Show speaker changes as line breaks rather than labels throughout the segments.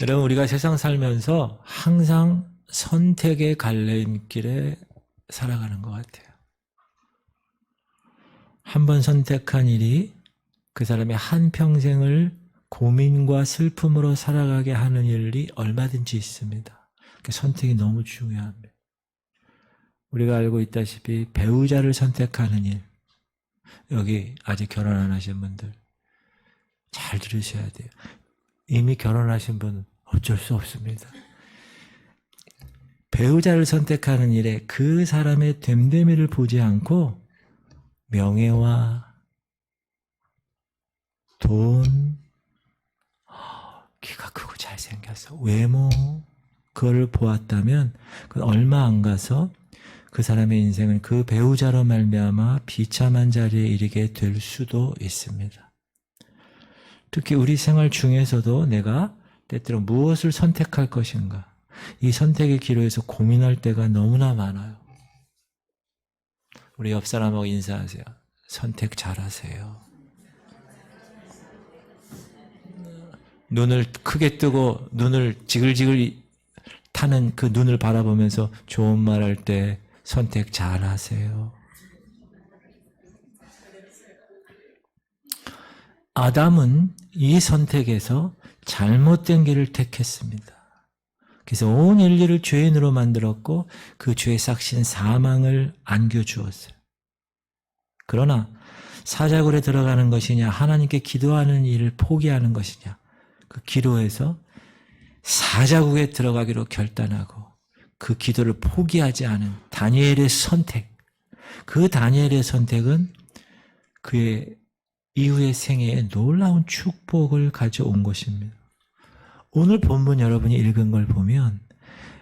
여러분, 우리가 세상 살면서 항상 선택의 갈림길에 살아가는 것 같아요. 한 번 선택한 일이 그 사람의 한평생을 고민과 슬픔으로 살아가게 하는 일이 얼마든지 있습니다. 그 선택이 너무 중요합니다. 우리가 알고 있다시피 배우자를 선택하는 일, 여기 아직 결혼 안 하신 분들 잘 들으셔야 돼요. 이미 결혼하신 분은 어쩔 수 없습니다. 배우자를 선택하는 일에 그 사람의 됨됨이를 보지 않고 명예와 돈, 키가 크고 잘생겨서 외모, 그걸 보았다면 그건 얼마 안 가서 그 사람의 인생은 그 배우자로 말미암아 비참한 자리에 이르게 될 수도 있습니다. 특히 우리 생활 중에서도 내가 때때로 무엇을 선택할 것인가, 이 선택의 기로에서 고민할 때가 너무나 많아요. 우리 옆 사람하고 인사하세요. 선택 잘하세요. 눈을 크게 뜨고 눈을 지글지글 타는 그 눈을 바라보면서 좋은 말 할 때 선택 잘하세요. 아담은 이 선택에서 잘못된 길을 택했습니다. 그래서 온 인류를 죄인으로 만들었고 그 죄의 삭신 사망을 안겨주었어요. 그러나 사자굴에 들어가는 것이냐, 하나님께 기도하는 일을 포기하는 것이냐, 그 기로에서 사자국에 들어가기로 결단하고 그 기도를 포기하지 않은 다니엘의 선택, 그 다니엘의 선택은 그의 이후의 생애에 놀라운 축복을 가져온 것입니다. 오늘 본문 여러분이 읽은 걸 보면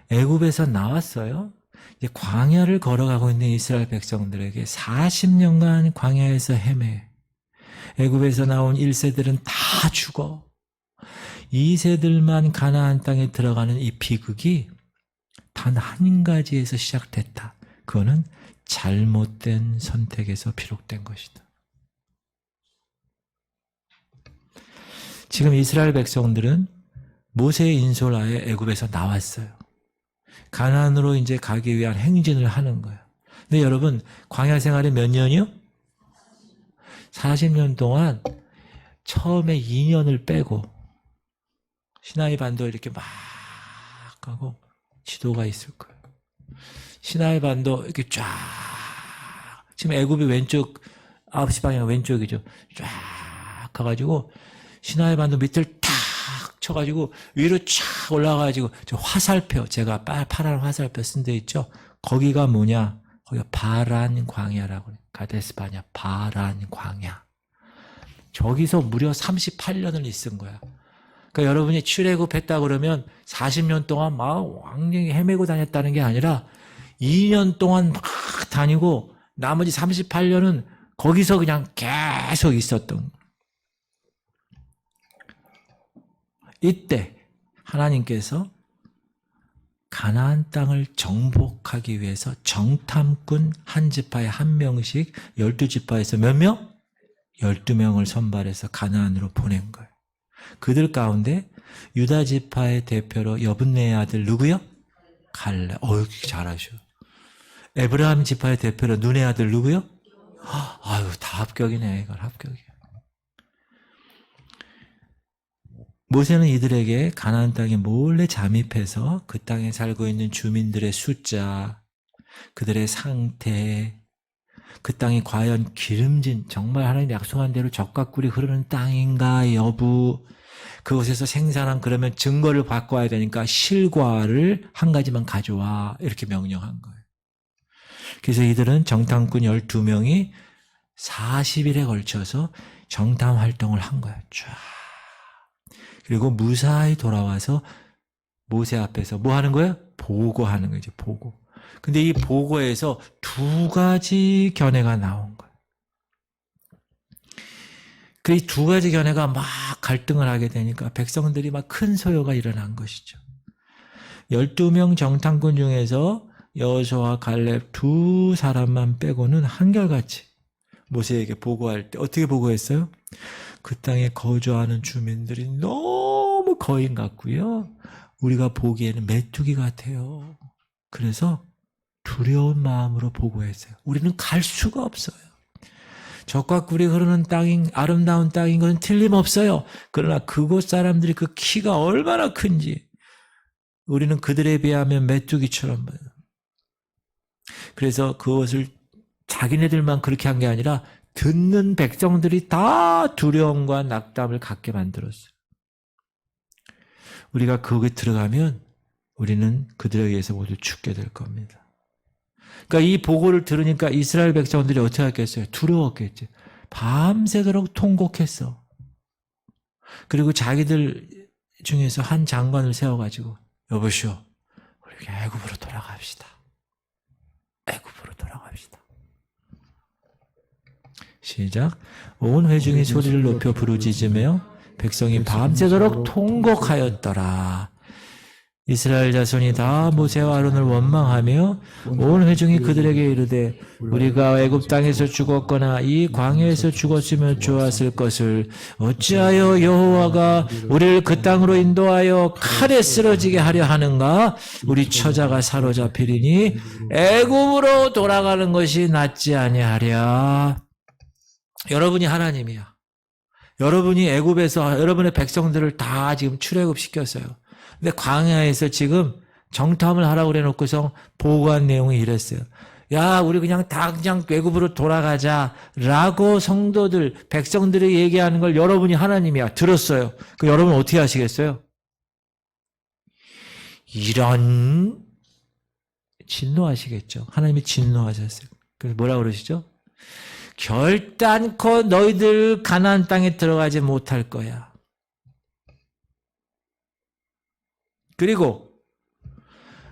애굽에서 나왔어요. 이제 광야를 걸어가고 있는 이스라엘 백성들에게 40년간 광야에서 헤매. 애굽에서 나온 1세들은 다 죽어. 2세들만 가나안 땅에 들어가는 이 비극이 단 한 가지에서 시작됐다. 그거는 잘못된 선택에서 비롯된 것이다. 지금 이스라엘 백성들은 모세의 인솔하에 애굽에서 나왔어요. 가나안으로 이제 가기 위한 행진을 하는 거예요. 근데 여러분, 광야 생활이 몇 년이요? 40년 동안 처음에 2년을 빼고 시나이 반도 이렇게 막 가고 지도가 있을 거예요. 시나이 반도 이렇게 쫙, 지금 애굽이 왼쪽 9시 방향 왼쪽이죠. 쫙 가가지고 시나이 반도 밑을 탁 쳐가지고 위로 쫙 올라가가지고 저 화살표, 제가 파란 화살표 쓴 데 있죠. 거기가 뭐냐? 거기가 바란 광야라고 해요. 가데스 바냐, 바란 광야. 저기서 무려 38년을 있은 거야. 그러니까 여러분이 출애굽했다 그러면 40년 동안 막 왕령히 헤매고 다녔다는 게 아니라 2년 동안 막 다니고 나머지 38년은 거기서 그냥 계속 있었던. 이때 하나님께서 가나안 땅을 정복하기 위해서 정탐꾼 한 지파에 한 명씩 12지파에서 몇 명? 12명을 선발해서 가나안으로 보낸 거예요. 그들 가운데 유다 지파의 대표로 여분네의 아들 누구요? 갈렙. 잘하셔. 에브라임 지파의 대표로 눈의 아들 누구요? 아유, 다 합격이네. 이건 합격이야. 모세는 이들에게 가나안 땅에 몰래 잠입해서 그 땅에 살고 있는 주민들의 숫자, 그들의 상태, 그 땅이 과연 기름진, 정말 하나님 약속한 대로 젖과 꿀이 흐르는 땅인가 여부, 그곳에서 생산한, 그러면 증거를 바꿔야 되니까 실과를 한 가지만 가져와, 이렇게 명령한 거예요. 그래서 이들은 정탐꾼 12명이 40일에 걸쳐서 정탐 활동을 한 거예요. 쫙. 그리고 무사히 돌아와서 모세 앞에서 뭐 하는 거예요? 보고하는 거죠, 보고. 근데 이 보고에서 두 가지 견해가 나온 거예요. 그 두 가지 견해가 막 갈등을 하게 되니까 백성들이 막 큰 소요가 일어난 것이죠. 12명 정탐꾼 중에서 여호수아와 갈렙 두 사람만 빼고는 한결같이 모세에게 보고할 때 어떻게 보고했어요? 그 땅에 거주하는 주민들이 너무 거인 같고요. 우리가 보기에는 메뚜기 같아요. 그래서 두려운 마음으로 보고했어요. 우리는 갈 수가 없어요. 적과 꿀이 흐르는 땅인 아름다운 땅인 것은 틀림없어요. 그러나 그곳 사람들이 그 키가 얼마나 큰지 우리는 그들에 비하면 메뚜기처럼 봐요. 그래서 그것을 자기네들만 그렇게 한 게 아니라 듣는 백성들이 다 두려움과 낙담을 갖게 만들었어요. 우리가 거기에 들어가면 우리는 그들에 의해서 모두 죽게 될 겁니다. 그러니까 이 보고를 들으니까 이스라엘 백성들이 어떻게 했겠어요? 두려웠겠지. 밤새도록 통곡했어. 그리고 자기들 중에서 한 장관을 세워가지고 여보시오, 우리 애굽으로 돌아갑시다. 애굽으로 돌아갑시다. 시작. 온 회중이 소리를 높여 부르짖으며 백성이 밤새도록 통곡하였더라. 이스라엘 자손이 다 모세와 아론을 원망하며 온 회중이 그들에게 이르되 우리가 애굽 땅에서 죽었거나 이 광야에서 죽었으면 좋았을 것을 어찌하여 여호와가 우리를 그 땅으로 인도하여 칼에 쓰러지게 하려 하는가? 우리 처자가 사로잡히리니 애굽으로 돌아가는 것이 낫지 아니하랴. 여러분이 하나님이야. 여러분이 애굽에서 여러분의 백성들을 다 지금 출애굽시켰어요. 근데 광야에서 지금 정탐을 하라고 그래 놓고서 보고한 내용이 이랬어요. 야, 우리 그냥 애굽으로 돌아가자라고 성도들, 백성들이 얘기하는 걸 여러분이 하나님이야. 들었어요. 그 여러분 어떻게 하시겠어요? 이런 진노하시겠죠. 하나님이 진노하셨어요. 그래서 뭐라고 그러시죠? 결단코 너희들 가나안 땅에 들어가지 못할 거야. 그리고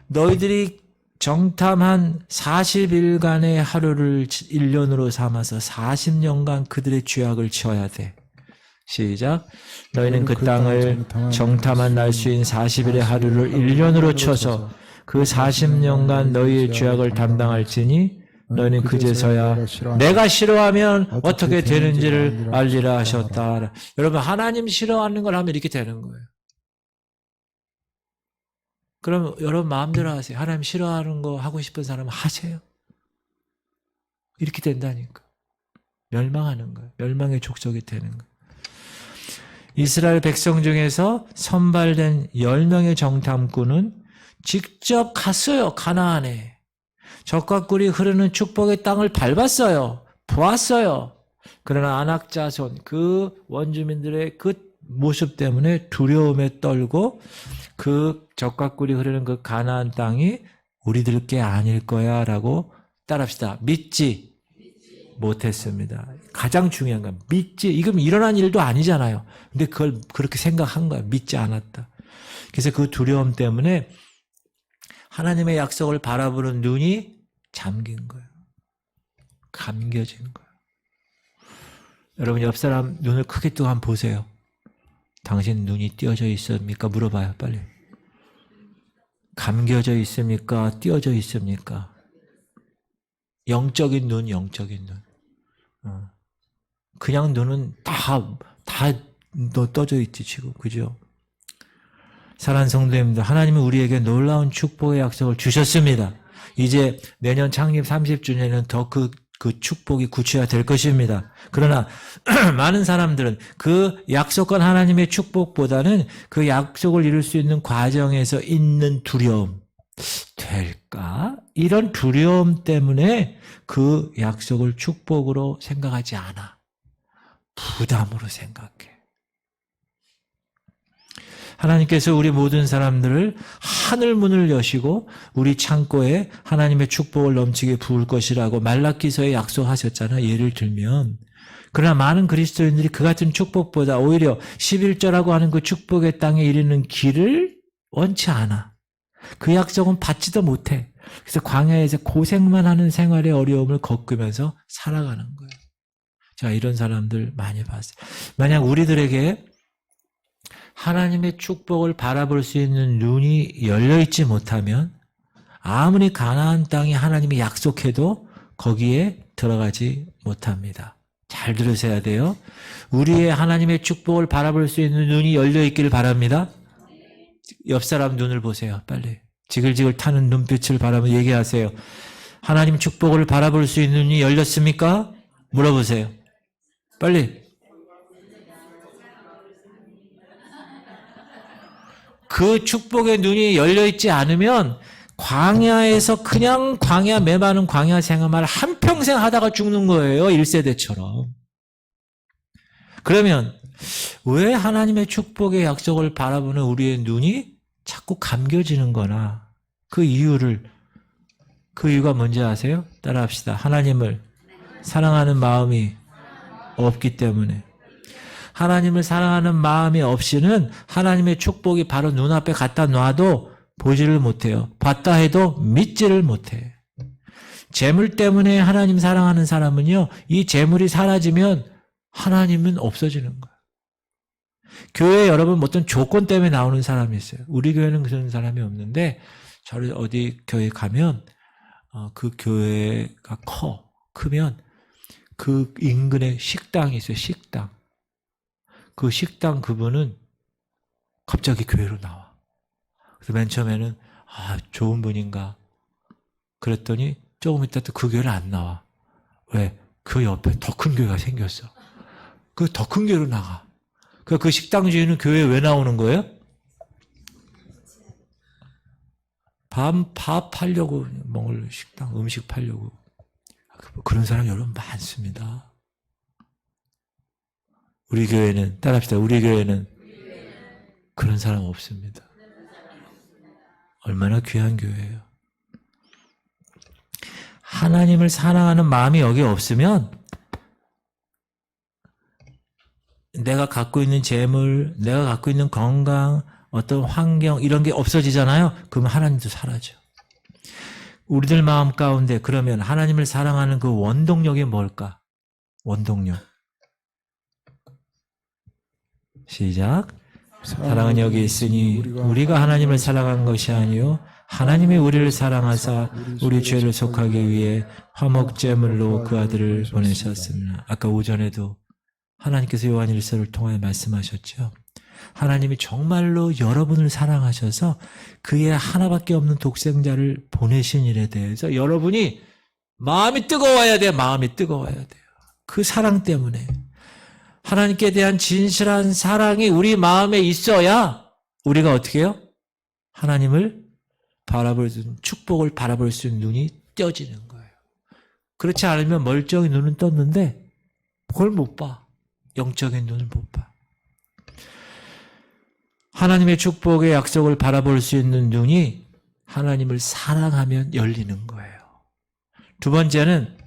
너희들이 정탐한 40일간의 하루를 1년으로 삼아서 40년간 그들의 죄악을 지어야 돼. 시작. 너희는 그 땅을 정탐한 날수인 40일의 하루를 1년으로 쳐서 그 40년간 너희의 죄악을 담당할지니 너희는 그제서야 내가 싫어하면 어떻게 되는지를 알리라 하셨다. 여러분, 하나님 싫어하는 걸 하면 이렇게 되는 거예요. 그럼 여러분 마음대로 하세요. 하나님 싫어하는 거 하고 싶은 사람은 하세요. 이렇게 된다니까. 멸망하는 거예요. 멸망의 족속이 되는 거예요. 이스라엘 백성 중에서 선발된 10명의 정탐꾼은 직접 갔어요. 가나안에. 젖과 꿀이 흐르는 축복의 땅을 밟았어요. 보았어요. 그러나 아낙 자손, 그 원주민들의 그 모습 때문에 두려움에 떨고 그 젖과 꿀이 흐르는 그 가나안 땅이 우리들 게 아닐 거야 라고 따라합시다. 믿지 못했습니다. 가장 중요한 건 믿지. 이건 일어난 일도 아니잖아요. 근데 그걸 그렇게 생각한 거야. 믿지 않았다. 그래서 그 두려움 때문에 하나님의 약속을 바라보는 눈이 잠긴 거예요. 감겨진 거예요. 여러분 옆 사람 눈을 크게 뜨고 한번 보세요. 당신 눈이 띄어져 있습니까? 물어봐요. 빨리. 감겨져 있습니까? 띄어져 있습니까? 영적인 눈, 영적인 눈. 그냥 눈은 다 떠져 있지 지금. 그죠? 사랑하는 성도님들, 하나님은 우리에게 놀라운 축복의 약속을 주셨습니다. 이제 내년 창립 30주년에는 더 그 축복이 구체화될 것입니다. 그러나 많은 사람들은 그 약속한 하나님의 축복보다는 그 약속을 이룰 수 있는 과정에서 있는 두려움, 될까? 이런 두려움 때문에 그 약속을 축복으로 생각하지 않아. 부담으로 생각해. 하나님께서 우리 모든 사람들을 하늘 문을 여시고 우리 창고에 하나님의 축복을 넘치게 부을 것이라고 말라기서에 약속하셨잖아요. 예를 들면. 그러나 많은 그리스도인들이 그 같은 축복보다 오히려 11조라고 하는 그 축복의 땅에 이르는 길을 원치 않아. 그 약속은 받지도 못해. 그래서 광야에서 고생만 하는 생활의 어려움을 겪으면서 살아가는 거예요. 제가 이런 사람들 많이 봤어요. 만약 우리들에게 하나님의 축복을 바라볼 수 있는 눈이 열려있지 못하면 아무리 가나안 땅이 하나님이 약속해도 거기에 들어가지 못합니다. 잘 들으셔야 돼요. 우리의 하나님의 축복을 바라볼 수 있는 눈이 열려있기를 바랍니다. 옆 사람 눈을 보세요. 빨리. 지글지글 타는 눈빛을 바라보며 얘기하세요. 하나님 축복을 바라볼 수 있는 눈이 열렸습니까? 물어보세요. 빨리. 그 축복의 눈이 열려있지 않으면 광야에서 그냥 광야 메마른 광야 생활을 한평생 하다가 죽는 거예요. 1세대처럼. 그러면 왜 하나님의 축복의 약속을 바라보는 우리의 눈이 자꾸 감겨지는 거나 그 이유가 뭔지 아세요? 따라합시다. 하나님을 사랑하는 마음이 없기 때문에. 하나님을 사랑하는 마음이 없이는 하나님의 축복이 바로 눈앞에 갖다 놔도 보지를 못해요. 봤다 해도 믿지를 못해. 재물 때문에 하나님 사랑하는 사람은요, 이 재물이 사라지면 하나님은 없어지는 거예요. 교회에 여러분 어떤 조건 때문에 나오는 사람이 있어요. 우리 교회는 그런 사람이 없는데 저를 어디 교회 가면 그 교회가 크면 그 인근에 식당이 있어요. 식당. 그 식당 그분은 갑자기 교회로 나와. 그래서 맨 처음에는 좋은 분인가 그랬더니 조금 있다 또 그 교회를 안 나와. 왜? 그 옆에 더 큰 교회가 생겼어. 그 더 큰 교회로 나가. 그 식당 주인은 교회에 왜 나오는 거예요? 밥 팔려고 먹을 식당, 음식 팔려고. 그런 사람 여러분 많습니다. 우리 교회는, 따라합시다. 우리 교회는 그런 사람 없습니다. 얼마나 귀한 교회예요. 하나님을 사랑하는 마음이 여기 없으면 내가 갖고 있는 재물, 내가 갖고 있는 건강, 어떤 환경 이런 게 없어지잖아요. 그러면 하나님도 사라져. 우리들 마음 가운데 그러면 하나님을 사랑하는 그 원동력이 뭘까? 원동력. 시작. 사랑은 여기 있으니 우리가 하나님을 사랑한 것이 아니요 하나님이 우리를 사랑하사 우리 죄를 속하기 위해 화목제물로 그 아들을 보내셨습니다. 아까 오전에도 하나님께서 요한 1서를 통하여 말씀하셨죠. 하나님이 정말로 여러분을 사랑하셔서 그의 하나밖에 없는 독생자를 보내신 일에 대해서 여러분이 마음이 뜨거워야 돼요. 마음이 뜨거워야 돼요. 그 사랑 때문에. 하나님께 대한 진실한 사랑이 우리 마음에 있어야 우리가 어떻게 해요? 하나님을 바라볼 수 있는, 축복을 바라볼 수 있는 눈이 떠지는 거예요. 그렇지 않으면 멀쩡히 눈은 떴는데 그걸 못 봐. 영적인 눈을 못 봐. 하나님의 축복의 약속을 바라볼 수 있는 눈이 하나님을 사랑하면 열리는 거예요. 두 번째는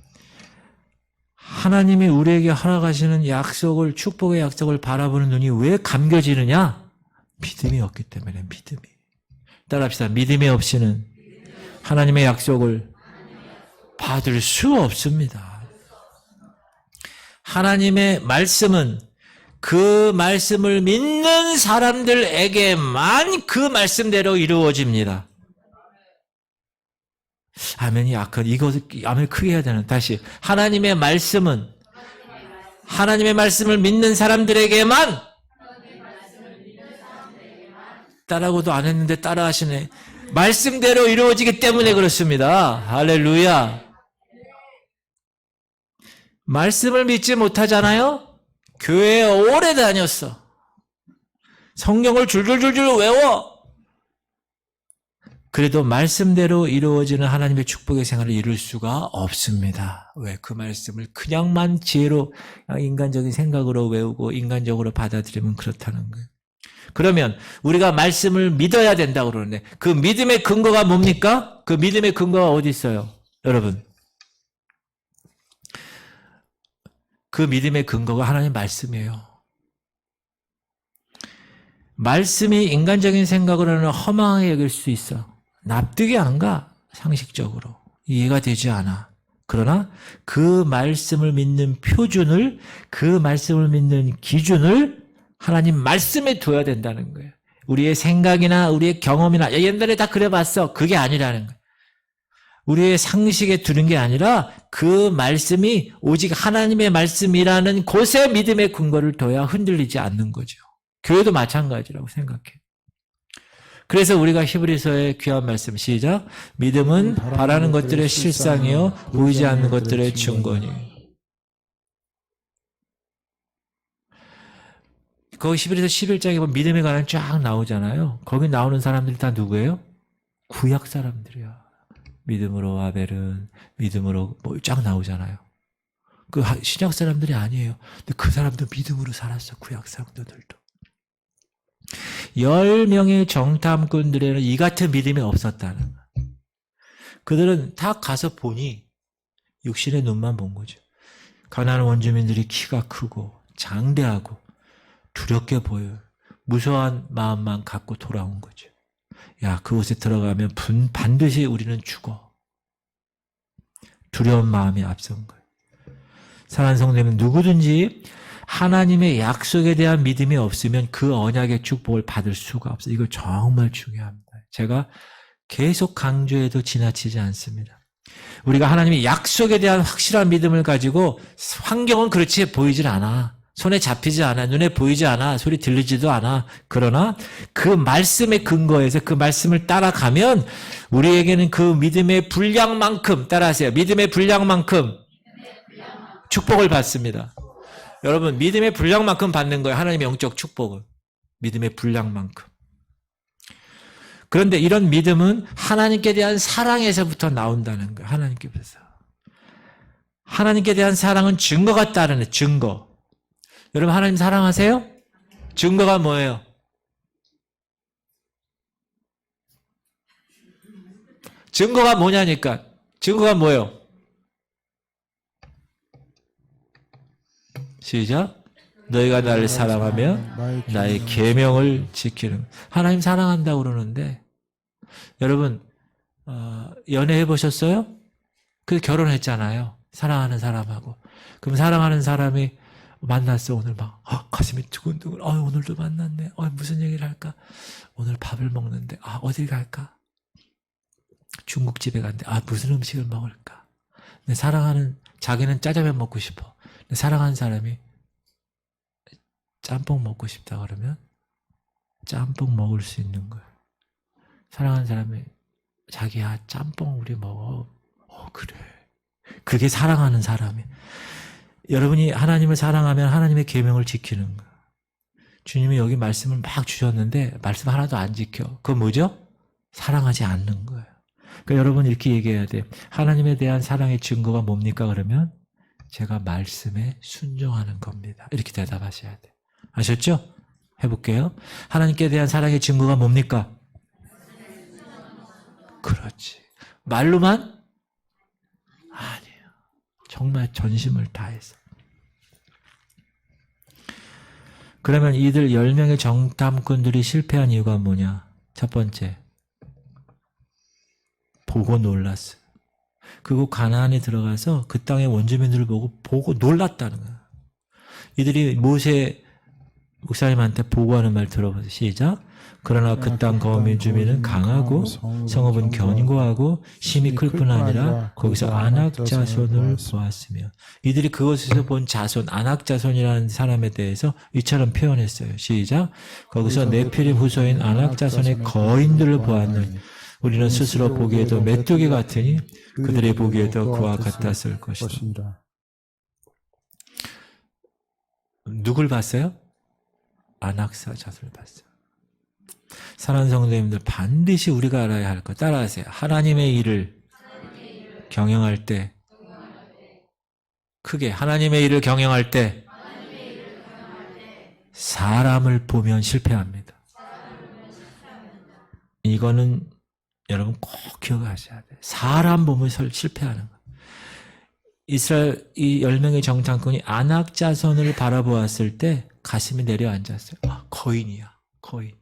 하나님이 우리에게 허락하시는 약속을, 축복의 약속을 바라보는 눈이 왜 감겨지느냐? 믿음이 없기 때문에. 믿음이. 따라합시다. 믿음이 없이는 하나님의 약속을 받을 수 없습니다. 하나님의 말씀은 그 말씀을 믿는 사람들에게만 그 말씀대로 이루어집니다. 아멘이 약간 이것을 아멘 크게 해야 되는. 다시 하나님의 말씀은 하나님의 말씀을 믿는 사람들에게만 따라고도 안 했는데 따라하시네. 말씀대로 이루어지기 때문에 그렇습니다. 할렐루야. 말씀을 믿지 못하잖아요. 교회에 오래 다녔어. 성경을 줄줄줄줄 외워. 그래도 말씀대로 이루어지는 하나님의 축복의 생활을 이룰 수가 없습니다. 왜? 그 말씀을 그냥만 지혜로 인간적인 생각으로 외우고 인간적으로 받아들이면 그렇다는 거예요. 그러면 우리가 말씀을 믿어야 된다고 그러는데 그 믿음의 근거가 뭡니까? 그 믿음의 근거가 어디 있어요? 여러분. 그 믿음의 근거가 하나님의 말씀이에요. 말씀이 인간적인 생각으로는 허망하게 여길 수 있어. 납득이 안 가. 상식적으로. 이해가 되지 않아. 그러나 그 말씀을 믿는 표준을, 그 말씀을 믿는 기준을 하나님 말씀에 둬야 된다는 거예요. 우리의 생각이나 우리의 경험이나 옛날에 다 그래봤어. 그게 아니라는 거예요. 우리의 상식에 두는 게 아니라 그 말씀이 오직 하나님의 말씀이라는 곳에 믿음의 근거를 둬야 흔들리지 않는 거죠. 교회도 마찬가지라고 생각해요. 그래서 우리가 히브리서의 귀한 말씀 시작. 믿음은 바라는 것들의 실상이요 보이지 않는 것들의 증거니. 거기 히브리서 11장에 보면 믿음에 관한 쫙 나오잖아요. 거기 나오는 사람들이 다 누구예요? 구약 사람들이야. 믿음으로 아벨은 믿음으로 뭐 쫙 나오잖아요. 그 신약 사람들이 아니에요. 근데 그 사람도 믿음으로 살았어. 구약 사람들도. 10명의 정탐꾼들에는 이 같은 믿음이 없었다는 거예요. 그들은 다 가서 보니 육신의 눈만 본 거죠. 가나안 원주민들이 키가 크고 장대하고 두렵게 보여요. 무서워한 마음만 갖고 돌아온 거죠. 야, 그곳에 들어가면 반드시 우리는 죽어. 두려운 마음이 앞선 거예요. 사랑하는 성도님은 누구든지 하나님의 약속에 대한 믿음이 없으면 그 언약의 축복을 받을 수가 없어요. 이거 정말 중요합니다. 제가 계속 강조해도 지나치지 않습니다. 우리가 하나님의 약속에 대한 확실한 믿음을 가지고 환경은 그렇지 보이질 않아. 손에 잡히지 않아. 눈에 보이지 않아. 소리 들리지도 않아. 그러나 그 말씀의 근거에서 그 말씀을 따라가면 우리에게는 그 믿음의 분량만큼, 따라하세요. 믿음의 분량만큼 축복을 받습니다. 여러분, 믿음의 분량만큼 받는 거예요. 하나님의 영적 축복을. 믿음의 분량만큼. 그런데 이런 믿음은 하나님께 대한 사랑에서부터 나온다는 거예요. 하나님께서. 하나님께 대한 사랑은 증거가 따르는 증거. 여러분, 하나님 사랑하세요? 증거가 뭐예요? 증거가 뭐냐니까. 증거가 뭐예요? 시작. 너희가 나를 사랑하면 나의 계명을 지키는. 하나님 사랑한다고 그러는데 여러분 연애해 보셨어요? 그래서 결혼했잖아요. 사랑하는 사람하고. 그럼 사랑하는 사람이 만났어. 오늘 막 가슴이 두근두근. 오늘도 만났네. 무슨 얘기를 할까? 오늘 밥을 먹는데 어딜 갈까? 중국집에 간대. 무슨 음식을 먹을까? 내 사랑하는 자기는 짜장면 먹고 싶어. 내 사랑하는 사람이 짬뽕 먹고 싶다 그러면 짬뽕 먹을 수 있는 거예요. 사랑하는 사람이 자기야 짬뽕 우리 먹어. 그래. 그게 사랑하는 사람이. 여러분이 하나님을 사랑하면 하나님의 계명을 지키는 거예요. 주님이 여기 말씀을 막 주셨는데 말씀 하나도 안 지켜. 그건 뭐죠? 사랑하지 않는 거예요. 그러니까 여러분 이렇게 얘기해야 돼요. 하나님에 대한 사랑의 증거가 뭡니까? 그러면 제가 말씀에 순종하는 겁니다. 이렇게 대답하셔야 돼요. 아셨죠? 해볼게요. 하나님께 대한 사랑의 증거가 뭡니까? 그렇지. 말로만? 아니에요. 정말 전심을 다해서. 그러면 이들 10명의 정탐꾼들이 실패한 이유가 뭐냐? 첫 번째, 보고 놀랐어요. 그리고 가나안에 들어가서 그 땅의 원주민들을 보고 놀랐다는 거예요. 이들이 모세 목사님한테 보고하는 말 들어보세요. 시작. 그러나 그 땅 거민 주민은 강하고 성읍은 견고하고 심히 클 뿐 아니라 거기서 아낙 자손을 보았으며, 이들이 그곳에서 본 자손, 아낙 자손이라는 사람에 대해서 이처럼 표현했어요. 시작. 거기서 네피림 후손인 아낙 자손의 거인들을 보았느니 우리는 스스로 보기에도 메뚜기 같으니 그들의 보기에도 그와 같았을 것이다. 누굴 봤어요? 아낙사 자손을 봤어요. 사랑하는 성도님들, 반드시 우리가 알아야 할 것 따라하세요. 하나님의 일을 경영할 때, 크게 하나님의 일을 경영할 때 사람을 보면 실패합니다. 이거는 여러분 꼭 기억하셔야 돼요. 사람 보면 실패하는 거예요. 이스라엘 이 10명의 정탐꾼이 아낙 자손을 바라보았을 때 가슴이 내려앉았어요. 거인이야. 거인.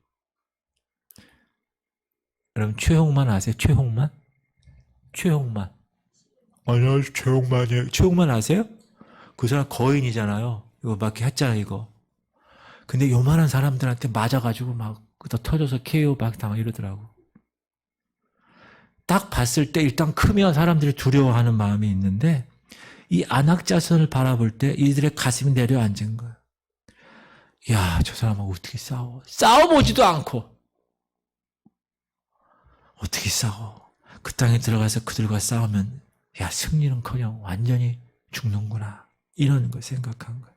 여러분 최홍만 아세요? 최홍만? 최홍만. 아니요, 최홍만이에요. 최홍만 아세요? 그 사람 거인이잖아요. 이거 막 했잖아요, 이거. 근데 요만한 사람들한테 맞아가지고 막 터져서 KO 막 당하고 이러더라고. 딱 봤을 때 일단 크면 사람들이 두려워하는 마음이 있는데 이 아낙 자손을 바라볼 때 이들의 가슴이 내려앉은 거예요. 야, 저 사람하고 어떻게 싸워? 싸워보지도 않고 어떻게 싸워? 그 땅에 들어가서 그들과 싸우면 야, 승리는커녕 완전히 죽는구나. 이런 걸 생각한 거예요.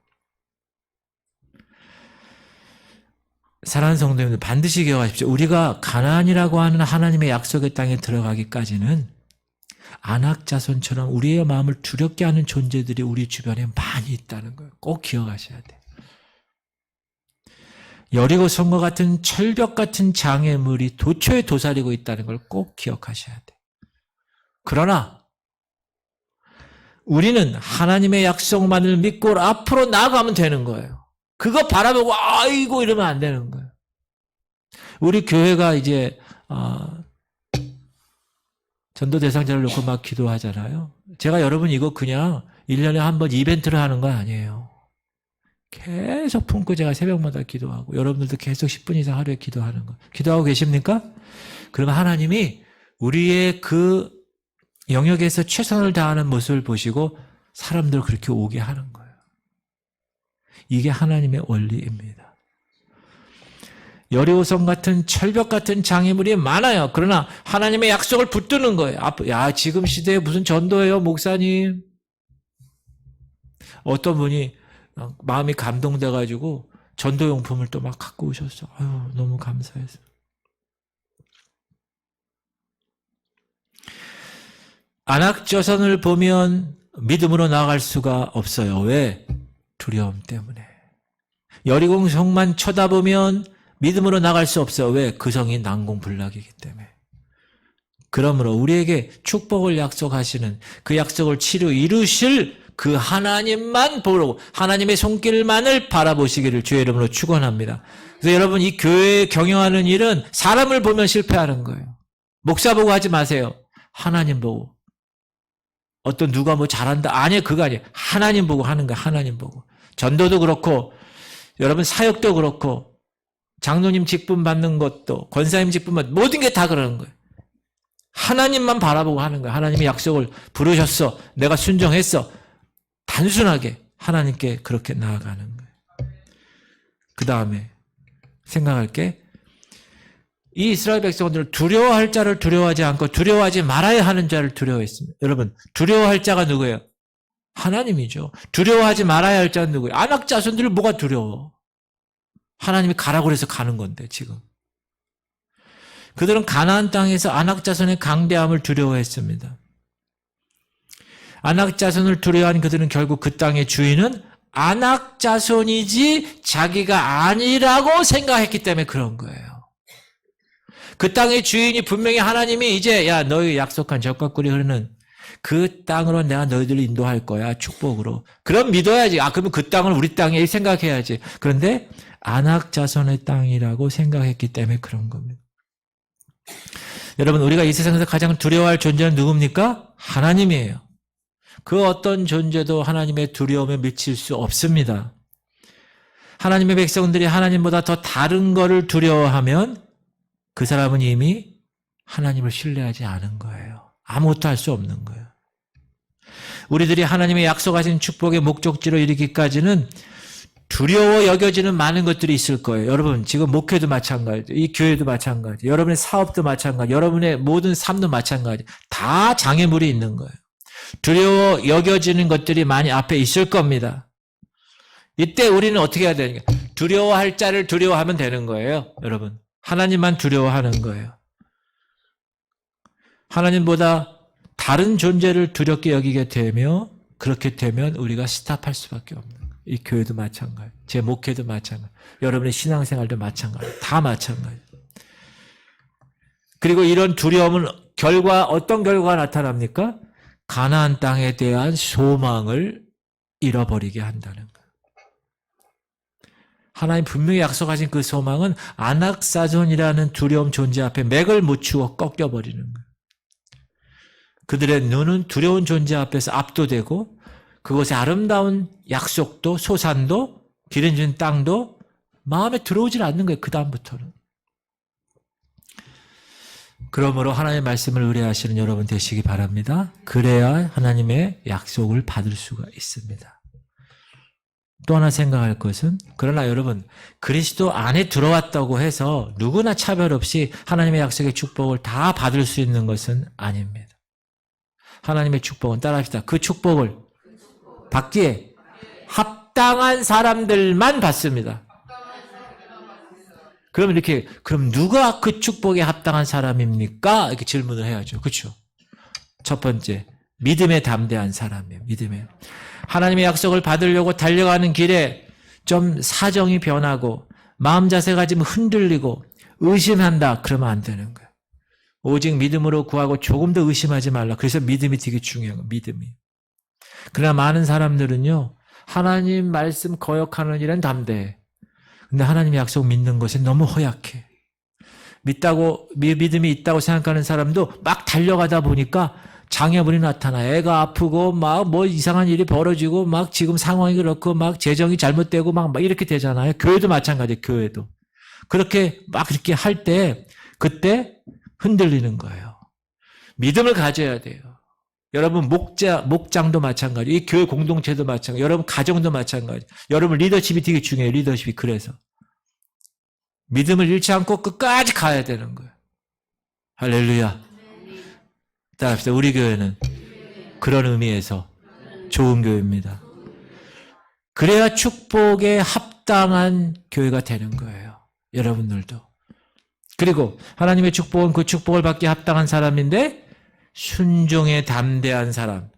사랑하는 성도님들, 반드시 기억하십시오. 우리가 가나안이라고 하는 하나님의 약속의 땅에 들어가기까지는 안악자손처럼 우리의 마음을 두렵게 하는 존재들이 우리 주변에 많이 있다는 걸 꼭 기억하셔야 돼요. 여리고성과 같은 철벽 같은 장애물이 도처에 도사리고 있다는 걸 꼭 기억하셔야 돼요. 그러나 우리는 하나님의 약속만을 믿고 앞으로 나아가면 되는 거예요. 그거 바라보고 아이고 이러면 안 되는 거예요. 우리 교회가 이제 전도 대상자를 놓고 막 기도하잖아요. 제가 여러분 이거 그냥 1년에 한 번 이벤트를 하는 거 아니에요. 계속 품고 제가 새벽마다 기도하고 여러분들도 계속 10분 이상 하루에 기도하는 거. 기도하고 계십니까? 그러면 하나님이 우리의 그 영역에서 최선을 다하는 모습을 보시고 사람들을 그렇게 오게 하는 거예요. 이게 하나님의 원리입니다. 여리고성 같은 철벽 같은 장애물이 많아요. 그러나 하나님의 약속을 붙드는 거예요. 야, 지금 시대에 무슨 전도예요, 목사님? 어떤 분이 마음이 감동돼가지고 전도용품을 또 막 갖고 오셨어. 아유, 너무 감사해서. 안악자손을 보면 믿음으로 나아갈 수가 없어요. 왜? 두려움 때문에. 여리고성만 쳐다보면 믿음으로 나갈 수 없어요. 왜? 그 성이 난공불락이기 때문에. 그러므로 우리에게 축복을 약속하시는 그 약속을 이루실 그 하나님만 보고 하나님의 손길만을 바라보시기를 주의 이름으로 축원합니다. 그래서 여러분 이 교회에 경영하는 일은 사람을 보면 실패하는 거예요. 목사 보고 하지 마세요. 하나님 보고. 어떤 누가 뭐 잘한다. 아니에요. 그거 아니에요. 하나님 보고 하는 거예요. 하나님 보고. 전도도 그렇고 여러분 사역도 그렇고 장로님 직분 받는 것도 권사님 직분 받는 모든 게 다 그러는 거예요. 하나님만 바라보고 하는 거예요. 하나님이 약속을 부르셨어. 내가 순종했어. 단순하게 하나님께 그렇게 나아가는 거예요. 그 다음에 생각할 게 이 이스라엘 백성들은 두려워할 자를 두려워하지 않고 두려워하지 말아야 하는 자를 두려워했습니다. 여러분 두려워할 자가 누구예요? 하나님이죠. 두려워하지 말아야 할 자는 누구예요? 안악자손들이 뭐가 두려워? 하나님이 가라고 그래서 가는 건데 지금. 그들은 가나안 땅에서 안악자손의 강대함을 두려워했습니다. 안악자손을 두려워한 그들은 결국 그 땅의 주인은 안악자손이지 자기가 아니라고 생각했기 때문에 그런 거예요. 그 땅의 주인이 분명히 하나님이 이제 야 너희 약속한 젖과 꿀이 흐르는 그 땅으로 내가 너희들을 인도할 거야 축복으로. 그럼 믿어야지. 그러면 그 땅을 우리 땅에 생각해야지. 그런데 안악자손의 땅이라고 생각했기 때문에 그런 겁니다. 여러분 우리가 이 세상에서 가장 두려워할 존재는 누굽니까? 하나님이에요. 그 어떤 존재도 하나님의 두려움에 미칠 수 없습니다. 하나님의 백성들이 하나님보다 더 다른 거를 두려워하면 그 사람은 이미 하나님을 신뢰하지 않은 거예요. 아무것도 할 수 없는 거예요. 우리들이 하나님의 약속하신 축복의 목적지로 이르기까지는 두려워 여겨지는 많은 것들이 있을 거예요. 여러분 지금 목회도 마찬가지, 이 교회도 마찬가지, 여러분의 사업도 마찬가지, 여러분의 모든 삶도 마찬가지. 다 장애물이 있는 거예요. 두려워 여겨지는 것들이 많이 앞에 있을 겁니다. 이때 우리는 어떻게 해야 되는가? 두려워할 자를 두려워하면 되는 거예요. 여러분 하나님만 두려워하는 거예요. 하나님보다 다른 존재를 두렵게 여기게 되며 그렇게 되면 우리가 스탑할 수밖에 없는 거예요. 이 교회도 마찬가지, 제 목회도 마찬가지, 여러분의 신앙생활도 마찬가지, 다 마찬가지. 그리고 이런 두려움은 어떤 결과가 나타납니까? 가나안 땅에 대한 소망을 잃어버리게 한다는 거예요. 하나님 분명히 약속하신 그 소망은 안악자손이라는 두려움 존재 앞에 맥을 못 추고 꺾여버리는 거예요. 그들의 눈은 두려운 존재 앞에서 압도되고 그것의 아름다운 약속도 소산도 기름진 땅도 마음에 들어오질 않는 거예요. 그 다음부터는. 그러므로 하나님의 말씀을 의뢰하시는 여러분 되시기 바랍니다. 그래야 하나님의 약속을 받을 수가 있습니다. 또 하나 생각할 것은, 그러나 여러분, 그리스도 안에 들어왔다고 해서 누구나 차별 없이 하나님의 약속의 축복을 다 받을 수 있는 것은 아닙니다. 하나님의 축복은, 따라합시다. 그 축복을 받기에 합당한 사람들만 받습니다. 그럼 누가 그 축복에 합당한 사람입니까? 이렇게 질문을 해야죠. 그렇죠? 첫 번째, 믿음에 담대한 사람이에요. 믿음에. 하나님의 약속을 받으려고 달려가는 길에 좀 사정이 변하고 마음 자세가 좀 흔들리고 의심한다. 그러면 안 되는 거예요. 오직 믿음으로 구하고 조금 더 의심하지 말라. 그래서 믿음이 되게 중요한 거예요. 믿음이. 그러나 많은 사람들은요, 하나님 말씀 거역하는 일은 담대해. 근데 하나님의 약속 믿는 것이 너무 허약해. 믿음이 있다고 생각하는 사람도 막 달려가다 보니까 장애물이 나타나. 애가 아프고 막 뭐 이상한 일이 벌어지고 막 지금 상황이 그렇고 막 재정이 잘못되고 막 이렇게 되잖아요. 교회도 마찬가지예요. 교회도. 그렇게 할 때 그때 흔들리는 거예요. 믿음을 가져야 돼요. 여러분 목장도 마찬가지. 이 교회 공동체도 마찬가지. 여러분 가정도 마찬가지. 여러분 리더십이 되게 중요해요. 리더십이. 그래서 믿음을 잃지 않고 끝까지 가야 되는 거예요. 할렐루야. 따라합시다. 우리 교회는 그런 의미에서 좋은 교회입니다. 그래야 축복에 합당한 교회가 되는 거예요. 여러분들도. 그리고 하나님의 축복은 그 축복을 받기 합당한 사람인데 순종에 담대한 사람,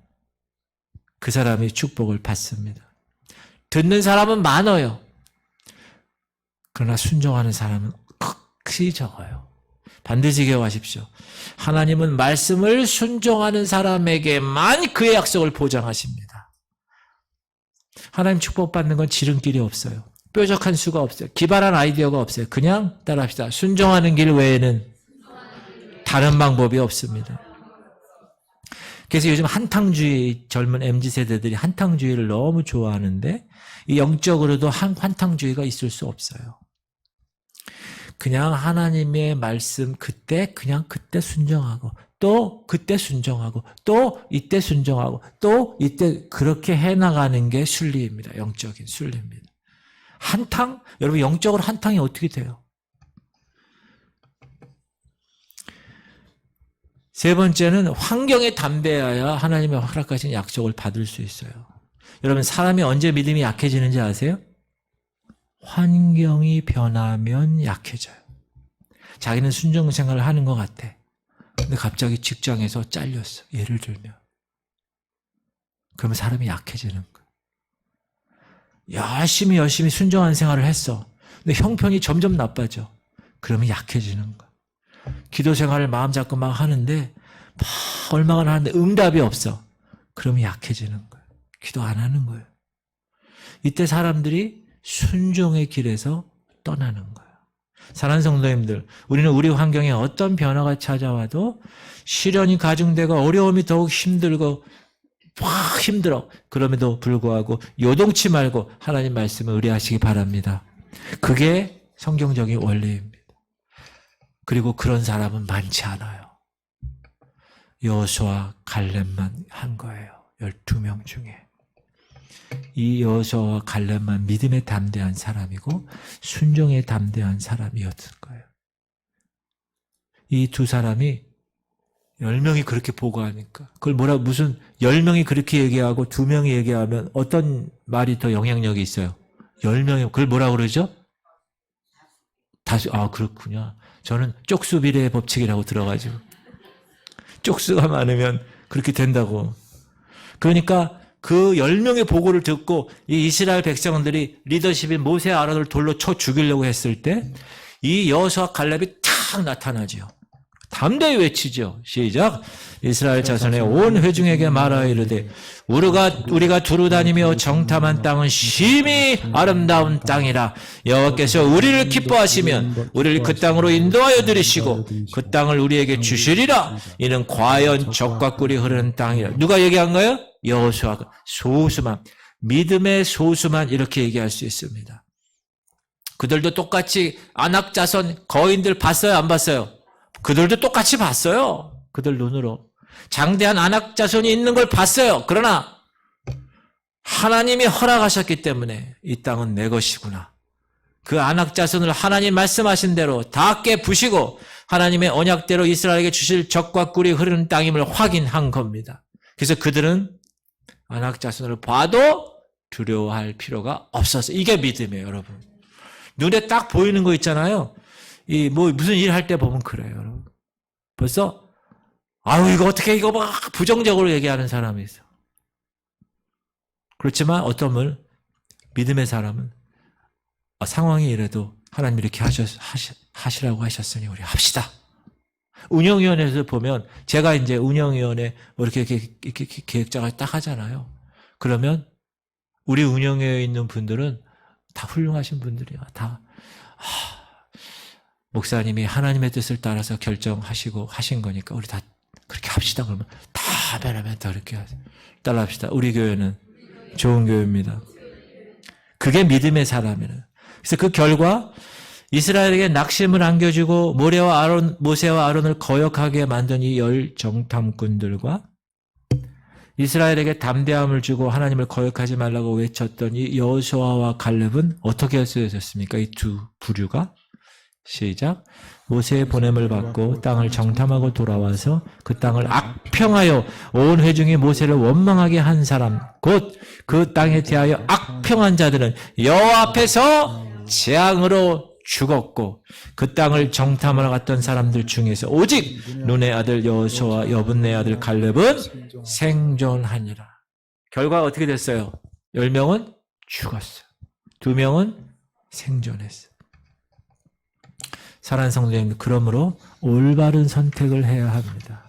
그 사람이 축복을 받습니다. 듣는 사람은 많아요. 그러나 순종하는 사람은 극히 적어요. 반드시 기억하십시오. 하나님은 말씀을 순종하는 사람에게만 그의 약속을 보장하십니다. 하나님 축복받는 건 지름길이 없어요. 뾰족한 수가 없어요. 기발한 아이디어가 없어요. 그냥 따라합시다. 순종하는 길 외에는 다른 방법이 없습니다. 그래서 요즘 한탕주의, 젊은 MZ세대들이 한탕주의를 너무 좋아하는데 이 영적으로도 한탕주의가 있을 수 없어요. 그냥 하나님의 말씀 그때 순종하고 또 그때 순종하고 또 이때 순종하고 또 이때 그렇게 해나가는 게 순리입니다. 영적인 순리입니다. 한탕? 여러분 영적으로 한탕이 어떻게 돼요? 세 번째는 환경에 담대해야 하나님의 허락하신 약속을 받을 수 있어요. 여러분 사람이 언제 믿음이 약해지는지 아세요? 환경이 변하면 약해져요. 자기는 순종 생활을 하는 것 같아. 근데 갑자기 직장에서 잘렸어. 예를 들면. 그러면 사람이 약해지는 거예요. 열심히 순종한 생활을 했어. 근데 형편이 점점 나빠져. 그러면 약해지는 거예요. 기도 생활을 마음 잡고 막 하는데 막 얼마나 하는데 응답이 없어. 그러면 약해지는 거예요. 기도 안 하는 거예요. 이때 사람들이 순종의 길에서 떠나는 거예요. 사랑하는 성도님들, 우리는 우리 환경에 어떤 변화가 찾아와도 시련이 가중되고 어려움이 더욱 힘들고 막 힘들어. 그럼에도 불구하고 요동치 말고 하나님 말씀을 의뢰하시기 바랍니다. 그게 성경적인 원리입니다. 그리고 그런 사람은 많지 않아요. 여호수아와 갈렙만 한 거예요. 12명 중에. 이 여호수아와 갈렙만 믿음에 담대한 사람이고 순종에 담대한 사람이었을 거예요. 이 두 사람이 10명이 그렇게 보고하니까 그걸 무슨 10명이 그렇게 얘기하고 2명이 얘기하면 어떤 말이 더 영향력이 있어요? 10명이 그걸 뭐라고 그러죠? 다수. 그렇군요. 저는 쪽수 비례의 법칙이라고 들어가지고 쪽수가 많으면 그렇게 된다고. 그러니까 그 10명의 보고를 듣고 이 이스라엘 백성들이 리더십인 모세 아론을 돌로 쳐 죽이려고 했을 때 이 여호수아 갈렙이 탁 나타나죠. 담대히 외치죠. 시작. 이스라엘 자손의 온 회중에게 말하여 이르되 우리가 두루 다니며 정탐한 땅은 심히 아름다운 땅이라. 여호와께서 우리를 기뻐하시면 우리를 그 땅으로 인도하여 들이시고 그 땅을 우리에게 주시리라. 이는 과연 젖과 꿀이 흐르는 땅이라. 누가 얘기한 거예요? 여호수아가. 소수만, 믿음의 소수만 이렇게 얘기할 수 있습니다. 그들도 똑같이 아낙 자손 거인들 봤어요? 안 봤어요? 그들도 똑같이 봤어요. 그들 눈으로. 장대한 아낙 자손이 있는 걸 봤어요. 그러나 하나님이 허락하셨기 때문에 이 땅은 내 것이구나. 그 안악 자손을 하나님 말씀하신 대로 다 깨부시고 하나님의 언약대로 이스라엘에게 주실 젖과 꿀이 흐르는 땅임을 확인한 겁니다. 그래서 그들은 안악 자손을 봐도 두려워할 필요가 없었어요. 이게 믿음이에요, 여러분. 눈에 딱 보이는 거 있잖아요. 무슨 일 할 때 보면 그래요, 여러분. 벌써 아유 이거 어떻게 이거 막 부정적으로 얘기하는 사람이 있어. 그렇지만 어떤 분 믿음의 사람은 상황이 이래도 하나님이 이렇게 하시라고 하셨으니 우리 합시다. 운영위원회에서 보면 제가 이제 운영위원회 이렇게 계획장을 딱 하잖아요. 그러면 우리 운영회에 있는 분들은 다 훌륭하신 분들이야. 다 목사님이 하나님의 뜻을 따라서 결정하시고 하신 거니까 우리 다 그렇게 합시다. 그러면 다 변하면 다 그렇게 따라합시다. 우리 교회는 좋은 교회입니다. 그게 믿음의 사람이에요. 그래서 그 결과 이스라엘에게 낙심을 안겨주고 모세와 아론을 거역하게 만든 이 열 정탐꾼들과 이스라엘에게 담대함을 주고 하나님을 거역하지 말라고 외쳤던 이 여호수아와 갈렙은 어떻게 쓰여졌습니까? 이 두 부류가 시작. 모세의 보냄을 받고 땅을 정탐하고 돌아와서 그 땅을 악평하여 온 회중이 모세를 원망하게 한 사람 곧 그 땅에 대하여 악평한 자들은 여호와 앞에서 재앙으로 죽었고 그 땅을 정탐하러 갔던 사람들 중에서 오직 눈의 아들 여호수아와 여분네 아들 갈렙은 생존하니라. 결과가 어떻게 됐어요? 10명은 죽었어요. 2명은 생존했어요. 사랑하는 성도님, 그러므로 올바른 선택을 해야 합니다.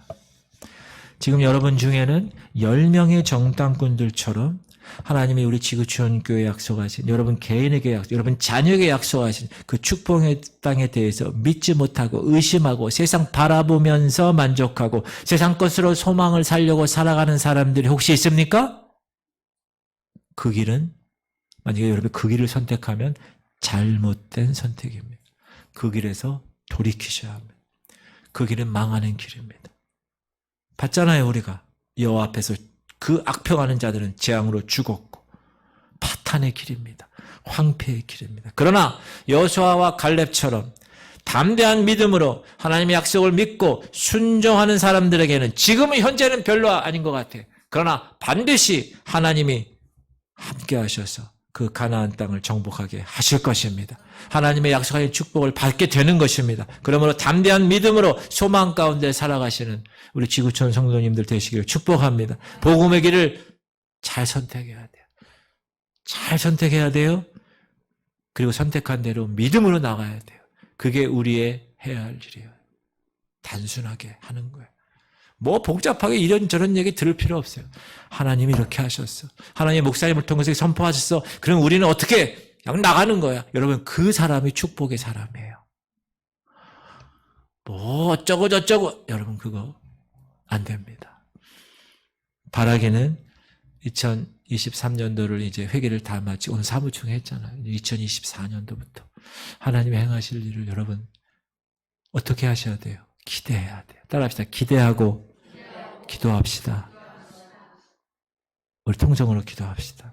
지금 여러분 중에는 10명의 정탐꾼들처럼 하나님이 우리 지구촌교회에 약속하신 여러분 개인에게 여러분 자녀에게 약속하신 그 축복의 땅에 대해서 믿지 못하고 의심하고 세상 바라보면서 만족하고 세상 것으로 소망을 살려고 살아가는 사람들이 혹시 있습니까? 그 길은 만약에 여러분 그 길을 선택하면 잘못된 선택입니다. 그 길에서 돌이키셔야 합니다. 그 길은 망하는 길입니다. 봤잖아요, 우리가. 여호와 앞에서 그 악평하는 자들은 재앙으로 죽었고 파탄의 길입니다. 황폐의 길입니다. 그러나 여호수아와 갈렙처럼 담대한 믿음으로 하나님의 약속을 믿고 순종하는 사람들에게는 지금은 현재는 별로 아닌 것 같아요. 그러나 반드시 하나님이 함께 하셔서 그 가나안 땅을 정복하게 하실 것입니다. 하나님의 약속하신 축복을 받게 되는 것입니다. 그러므로 담대한 믿음으로 소망 가운데 살아가시는 우리 지구촌 성도님들 되시기를 축복합니다. 복음의 길을 잘 선택해야 돼요. 잘 선택해야 돼요. 그리고 선택한 대로 믿음으로 나가야 돼요. 그게 우리의 해야 할 일이에요. 단순하게 하는 거예요. 뭐 복잡하게 이런저런 얘기 들을 필요 없어요. 하나님이 이렇게 하셨어. 하나님의 목사님을 통해서 선포하셨어. 그럼 우리는 어떻게 그냥 나가는 거야. 여러분 그 사람이 축복의 사람이에요. 뭐 어쩌고 저쩌고 여러분 그거 안 됩니다. 바라기는 2023년도를 이제 회개를 다 마치고 오늘 사무총회 했잖아요. 2024년도부터 하나님이 행하실 일을 여러분 어떻게 하셔야 돼요? 기대해야 돼요. 따라합시다. 기대하고 기도합시다. 우리 통성으로 기도합시다.